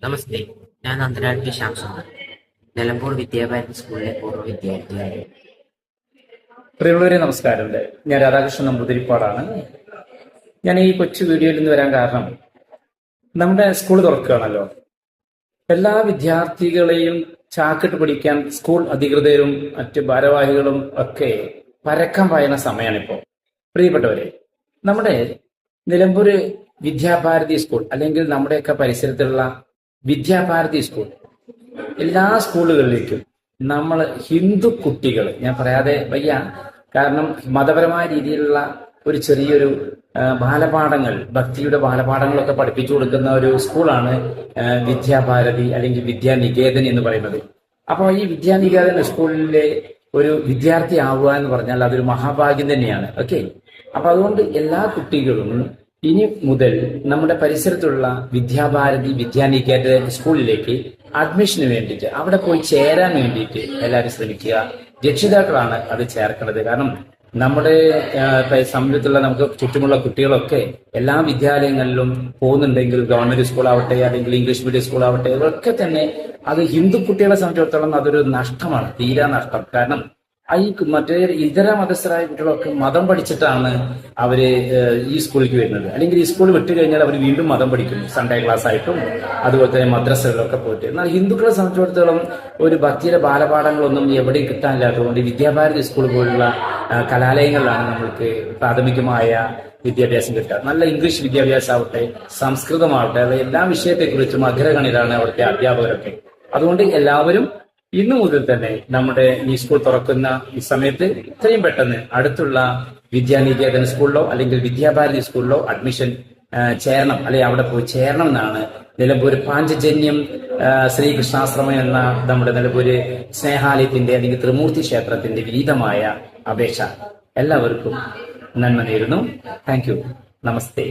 നമസ്തേ, ഞാൻ നന്ദലാൽ പി ശ്യാംസുന്ദർ, നിലമ്പൂർ വിദ്യാഭാരതി സ്കൂളിലെ പൂർവ്വ വിദ്യാർത്ഥിയാണ്. പ്രിയമുള്ളവരെ നമസ്കാരം. ഞാൻ രാധാകൃഷ്ണൻ നമ്പൂതിരിപ്പാടാണ്. ഞാൻ ഈ കൊച്ചു വീഡിയോയിൽ നിന്ന് വരാൻ കാരണം, നമ്മുടെ സ്കൂൾ തുറക്കുകയാണല്ലോ. എല്ലാ വിദ്യാർത്ഥികളെയും ചാക്കിട്ട് പിടിക്കാൻ സ്കൂൾ അധികൃതരും മറ്റ് ഭാരവാഹികളും ഒക്കെ പരക്കം പായുന്ന സമയമാണിപ്പോൾ. പ്രിയപ്പെട്ടവരെ, നമ്മുടെ നിലമ്പൂര് വിദ്യാഭാരതി സ്കൂൾ അല്ലെങ്കിൽ നമ്മുടെയൊക്കെ പരിസരത്തുള്ള വിദ്യാഭാരതി സ്കൂൾ, എല്ലാ സ്കൂളുകളിലേക്കും നമ്മൾ ഹിന്ദു കുട്ടികൾ, ഞാൻ പറയാതെ വയ്യ, കാരണം മതപരമായ രീതിയിലുള്ള ഒരു ചെറിയൊരു ബാലപാഠങ്ങൾ, ഭക്തിയുടെ ബാലപാഠങ്ങളൊക്കെ പഠിപ്പിച്ചു കൊടുക്കുന്ന ഒരു സ്കൂളാണ് വിദ്യാഭാരതി അല്ലെങ്കിൽ വിദ്യാനികേതൻ എന്ന് പറയുന്നത്. അപ്പോൾ ഈ വിദ്യാനികേതൻ സ്കൂളിലെ ഒരു വിദ്യാർത്ഥി ആവുക എന്ന് പറഞ്ഞാൽ അതൊരു മഹാഭാഗ്യം തന്നെയാണ്. ഓക്കെ, അപ്പൊ അതുകൊണ്ട് എല്ലാ കുട്ടികളും ഇനി മുതൽ നമ്മുടെ പരിസരത്തുള്ള വിദ്യാഭാരതി വിദ്യാനികേതൻ സ്കൂളിലേക്ക് അഡ്മിഷന് വേണ്ടിയിട്ട്, അവിടെ പോയി ചേരാൻ വേണ്ടിയിട്ട് എല്ലാവരും ശ്രമിക്കുക. രക്ഷിതാക്കളാണ് അത് ചേർക്കേണ്ടത്. കാരണം നമ്മുടെ സമീപത്തുള്ള നമുക്ക് ചുറ്റുമുള്ള കുട്ടികളൊക്കെ എല്ലാ വിദ്യാലയങ്ങളിലും പോകുന്നുണ്ടെങ്കിൽ, ഗവൺമെന്റ് സ്കൂളാവട്ടെ അല്ലെങ്കിൽ ഇംഗ്ലീഷ് മീഡിയം സ്കൂളാവട്ടെ, ഇതൊക്കെ തന്നെ അത് ഹിന്ദു കുട്ടികളെ സംബന്ധിച്ചിടത്തോളം അതൊരു നഷ്ടമാണ്, തീരാ നഷ്ടം. കാരണം ഈ മറ്റേ ഇതര മതസ്ഥരായ കുട്ടികളൊക്കെ മതം പഠിച്ചിട്ടാണ് അവര് ഈ സ്കൂളിലേക്ക് വരുന്നത്. അല്ലെങ്കിൽ ഈ സ്കൂൾ വിട്ടു കഴിഞ്ഞാൽ അവർ വീണ്ടും മതം പഠിക്കും, സൺഡേ ക്ലാസ് ആയിട്ടും അതുപോലെ തന്നെ മദ്രസകളിലൊക്കെ പോയിട്ട്. എന്നാൽ ഹിന്ദുക്കളെ സംബന്ധിച്ചിടത്തോളം ഒരു ഭക്തിയുടെ ബാലപാഠങ്ങളൊന്നും എവിടെയും കിട്ടാനില്ലാത്തതുകൊണ്ട് വിദ്യാഭാരതി സ്കൂൾ പോലുള്ള കലാലയങ്ങളിലാണ് നമ്മൾക്ക് പ്രാഥമികമായ വിദ്യാഭ്യാസം കിട്ടുക. നല്ല ഇംഗ്ലീഷ് വിദ്യാഭ്യാസം ആവട്ടെ, സംസ്കൃതമാവട്ടെ, എല്ലാ വിഷയത്തെക്കുറിച്ചും അഗ്രഗണിതരാണ് അവിടുത്തെ അധ്യാപകരൊക്കെ. അതുകൊണ്ട് എല്ലാവരും ഇന്നു മുതൽ തന്നെ നമ്മുടെ ഈ സ്കൂൾ തുറക്കുന്ന ഈ സമയത്ത് ഇത്രയും പെട്ടെന്ന് അടുത്തുള്ള വിദ്യാനികേതൻ സ്കൂളിലോ അല്ലെങ്കിൽ വിദ്യാഭാരതി സ്കൂളിലോ അഡ്മിഷൻ ചേരണം, അല്ലെങ്കിൽ അവിടെ പോയി ചേരണം എന്നാണ് നിലമ്പൂർ പാഞ്ചജന്യം ശ്രീകൃഷ്ണാശ്രമം എന്ന നമ്മുടെ നിലമ്പൂര് സ്നേഹാലയത്തിന്റെ അല്ലെങ്കിൽ ത്രിമൂർത്തി ക്ഷേത്രത്തിന്റെ വിനീതമായ അപേക്ഷ. എല്ലാവർക്കും നന്മ നേരുന്നു. Thank you. നമസ്തേ.